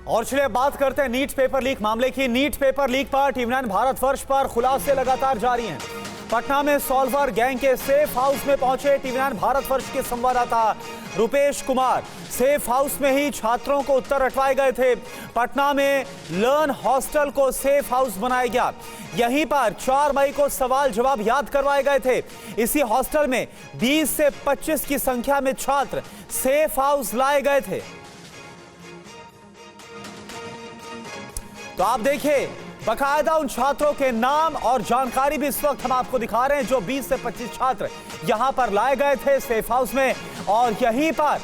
और चलिए बात करते हैं नीट पेपर लीक मामले की। नीट पेपर लीक पर टीवी9 भारतवर्ष पर खुलासे लगातार जारी हैं। पटना में सॉल्वर गैंग के सेफ हाउस में पहुंचे टीवी9 भारतवर्ष के संवाददाता रुपेश कुमार। सेफ हाउस में ही छात्रों को उत्तर रटवाए गए थे। पटना में लर्न हॉस्टल को सेफ हाउस बनाया गया। यहीं पर 4 मई को सवाल जवाब याद करवाए गए थे। इसी हॉस्टल में 20 से 25 की संख्या में छात्र सेफ हाउस लाए गए थे। तो आप देखिए बकायदा उन छात्रों के नाम और जानकारी भी इस वक्त हम आपको दिखा रहे हैं जो 20 से 25 छात्र यहां पर लाए गए थे सेफ हाउस में, और यहीं पर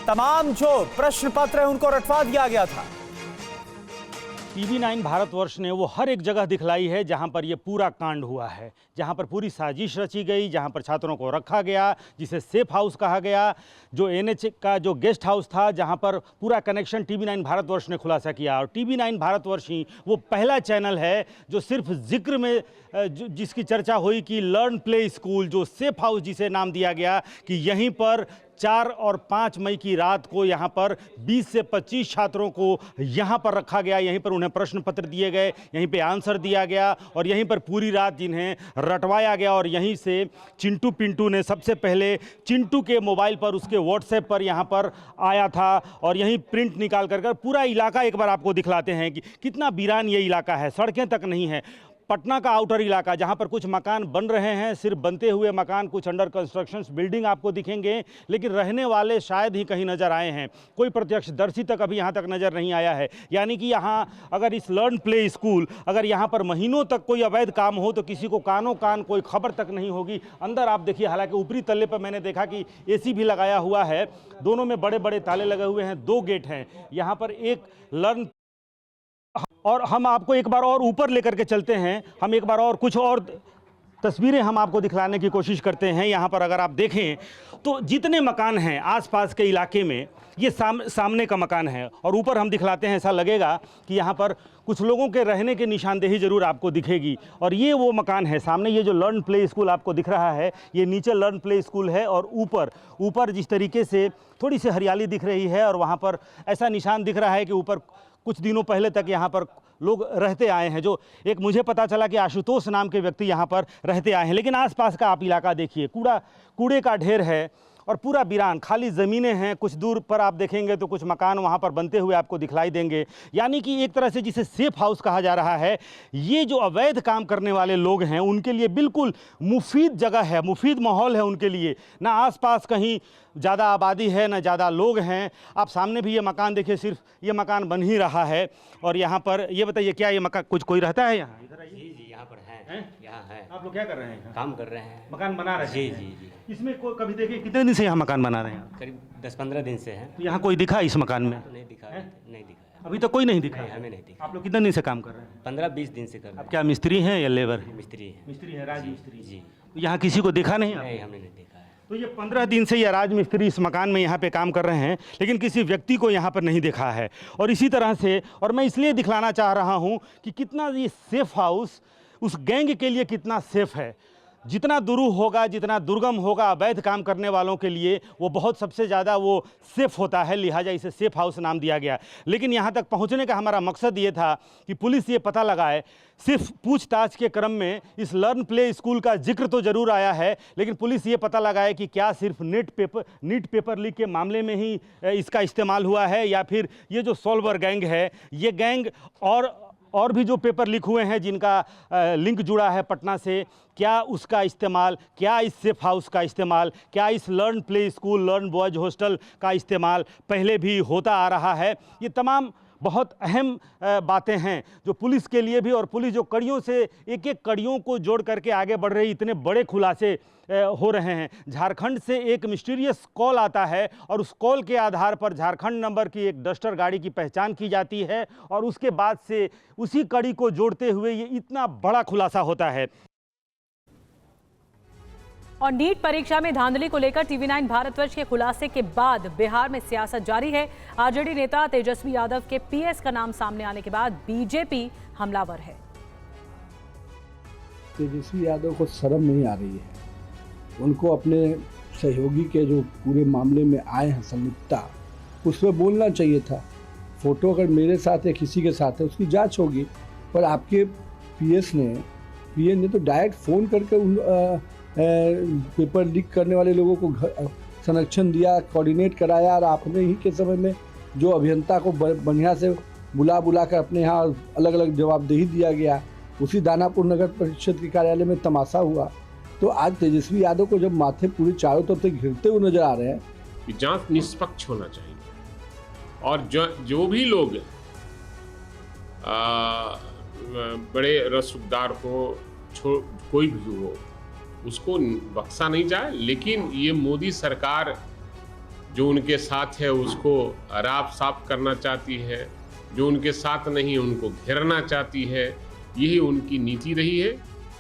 तमाम जो प्रश्न पत्र है उनको रटवा दिया गया था। टीवी9 भारतवर्ष ने वो हर एक जगह दिखलाई है जहां पर ये पूरा कांड हुआ है, जहां पर पूरी साजिश रची गई, जहां पर छात्रों को रखा गया, जिसे सेफ हाउस कहा गया, जो एनएच का जो गेस्ट हाउस था, जहां पर पूरा कनेक्शन टीवी9 भारतवर्ष ने खुलासा किया। और टीवी9 भारतवर्ष ही वो पहला चैनल है जो सिर्फ जिक्र में जिसकी चर्चा हुई कि लर्न प्ले स्कूल, जो सेफ हाउस जिसे नाम दिया गया, कि यहीं पर 4 और 5 मई की रात को यहाँ पर 20 से 25 छात्रों को यहाँ पर रखा गया। यहीं पर उन्हें प्रश्न पत्र दिए गए, यहीं पे आंसर दिया गया और यहीं पर पूरी रात जिन्हें रटवाया गया। और यहीं से चिंटू पिंटू ने सबसे पहले चिंटू के मोबाइल पर, उसके व्हाट्सएप पर यहाँ पर आया था और यहीं प्रिंट निकाल कर पूरा इलाका एक बार आपको दिखलाते हैं कि कितना वीरान ये इलाका है। सड़कें तक नहीं है। पटना का आउटर इलाका जहां पर कुछ मकान बन रहे हैं, सिर्फ बनते हुए मकान, कुछ अंडर कंस्ट्रक्शन बिल्डिंग आपको दिखेंगे, लेकिन रहने वाले शायद ही कहीं नज़र आए हैं। कोई प्रत्यक्षदर्शी तक अभी यहां तक नज़र नहीं आया है। यानी कि यहां अगर इस लर्न प्ले स्कूल, अगर यहां पर महीनों तक कोई अवैध काम हो तो किसी को कानों कान कोई खबर तक नहीं होगी। अंदर आप देखिए, हालांकि ऊपरी तल्ले पर मैंने देखा कि AC भी लगाया हुआ है, दोनों में बड़े बड़े ताले लगे हुए हैं, 2 गेट हैं। यहाँ पर एक लर्न, और हम आपको एक बार और ऊपर लेकर के चलते हैं। हम एक बार और कुछ और तस्वीरें हम आपको दिखलाने की कोशिश करते हैं। यहाँ पर अगर आप देखें तो जितने मकान हैं आसपास के इलाके में, ये सामने का मकान है और ऊपर हम दिखलाते हैं। ऐसा लगेगा कि यहाँ पर कुछ लोगों के रहने की निशानदेही ज़रूर आपको दिखेगी। और ये वो मकान है सामने, ये जो लर्न प्ले स्कूल आपको दिख रहा है, ये नीचे लर्न प्ले स्कूल है और ऊपर जिस तरीके से थोड़ी सी हरियाली दिख रही है और वहाँ पर ऐसा निशान दिख रहा है कि ऊपर कुछ दिनों पहले तक यहाँ पर लोग रहते आए हैं। जो एक मुझे पता चला कि आशुतोष नाम के व्यक्ति यहाँ पर रहते आए हैं। लेकिन आसपास का आप इलाका देखिए, कूड़े का ढेर है और पूरा वीरान, खाली ज़मीनें हैं। कुछ दूर पर आप देखेंगे तो कुछ मकान वहाँ पर बनते हुए आपको दिखलाई देंगे। यानी कि एक तरह से जिसे सेफ हाउस कहा जा रहा है, ये जो अवैध काम करने वाले लोग हैं उनके लिए बिल्कुल मुफीद जगह है, मुफीद माहौल है उनके लिए। ना आसपास कहीं ज़्यादा आबादी है, ना ज़्यादा लोग हैं। आप सामने भी ये मकान देखिए, सिर्फ ये मकान बन ही रहा है। और यहाँ पर ये बताइए, क्या ये मकान कुछ कोई रहता है यहाँ? इधर आइए। जी, यहाँ पर है, यहाँ है। आप लोग क्या कर रहे हैं? काम कर रहे हैं, मकान बना रहे हैं। जी। इसमें कोई कभी देखिए कितने दिन से यहाँ मकान बना रहे हैं? करीब 10-15 दिन से हैं। तो यहाँ कोई दिखा इस मकान में? नहीं दिखा, नहीं दिखा। अभी तक कोई नहीं दिखा? हमें नहीं दिखा। आप लोग कितने दिन से काम कर रहे हैं? 15-20 दिन से कर रहे हैं। आप क्या मिस्त्री हैं या लेबर हैं? मिस्त्री हैं। मिस्त्री है, राजमिस्त्री। जी। तो यहाँ किसी को देखा नहीं? नहीं, हमने नहीं देखा है। तो ये 15 दिन से ये राजमिस्त्री इस मकान में यहाँ पे काम कर रहे हैं, लेकिन किसी व्यक्ति को यहाँ पर नहीं देखा है। और इसी तरह से, और मैं इसलिए दिखलाना चाह रहा हूँ कि कितना ये सेफ हाउस उस गैंग के लिए कितना सेफ है। जितना दुरूह होगा, जितना दुर्गम होगा अवैध काम करने वालों के लिए, वो बहुत सबसे ज़्यादा वो सेफ होता है, लिहाजा इसे सेफ हाउस नाम दिया गया। लेकिन यहाँ तक पहुँचने का हमारा मकसद ये था कि पुलिस ये पता लगाए। सिर्फ पूछताछ के क्रम में इस लर्न प्ले स्कूल का जिक्र तो ज़रूर आया है, लेकिन पुलिस ये पता लगाए कि क्या सिर्फ नीट पेपर लीक के मामले में ही इसका इस्तेमाल हुआ है, या फिर ये जो सॉल्वर गैंग है, ये गैंग और भी जो पेपर लीक हुए हैं जिनका लिंक जुड़ा है पटना से, क्या उसका इस्तेमाल, क्या इस सेफ हाउस का इस्तेमाल, क्या इस learn play school, learn boys hostel का इस्तेमाल पहले भी होता आ रहा है। ये तमाम बहुत अहम बातें हैं जो पुलिस के लिए भी, और पुलिस जो कड़ियों से एक कड़ियों को जोड़ करके आगे बढ़ रही, इतने बड़े खुलासे हो रहे हैं। झारखंड से एक मिस्टीरियस कॉल आता है और उस कॉल के आधार पर झारखंड नंबर की एक डस्टर गाड़ी की पहचान की जाती है और उसके बाद से उसी कड़ी को जोड़ते हुए ये इतना बड़ा खुलासा होता है। और नीट परीक्षा में धांधली को लेकर टीवी9 भारतवर्ष के खुलासे के बाद बिहार में सियासत जारी है। आरजेडी नेता तेजस्वी यादव के PS का नाम सामने आने के बाद बीजेपी हमलावर है। तेजस्वी यादव को शर्म नहीं आ रही है। उनको अपने सहयोगी के जो पूरे मामले में आए हैं संलिप्तता, उसमें बोलना चाहिए था फ़ोटो अगर मेरे साथ या किसी के साथ है उसकी जांच होगी। पर आपके पीएन ने तो डायरेक्ट फ़ोन करके उन पेपर लीक करने वाले लोगों को संरक्षण दिया, कोऑर्डिनेट कराया, और आपने ही के समय में जो अभियंता को बढ़िया से बुला कर अपने यहाँ अलग अलग जवाबदेही दिया गया। उसी दानापुर नगर परिषद के कार्यालय में तमाशा हुआ। तो आज तेजस्वी यादव को जब माथे पूरे चारों तरफ से घिरते हुए नजर आ रहे हैं कि जांच निष्पक्ष होना चाहिए, और जो भी लोग बड़े रसूखदार हो, कोई भी हो, उसको बख्शा नहीं जाए। लेकिन ये मोदी सरकार जो उनके साथ है उसको राफ साफ करना चाहती है, जो उनके साथ नहीं उनको घेरना चाहती है, यही उनकी नीति रही है।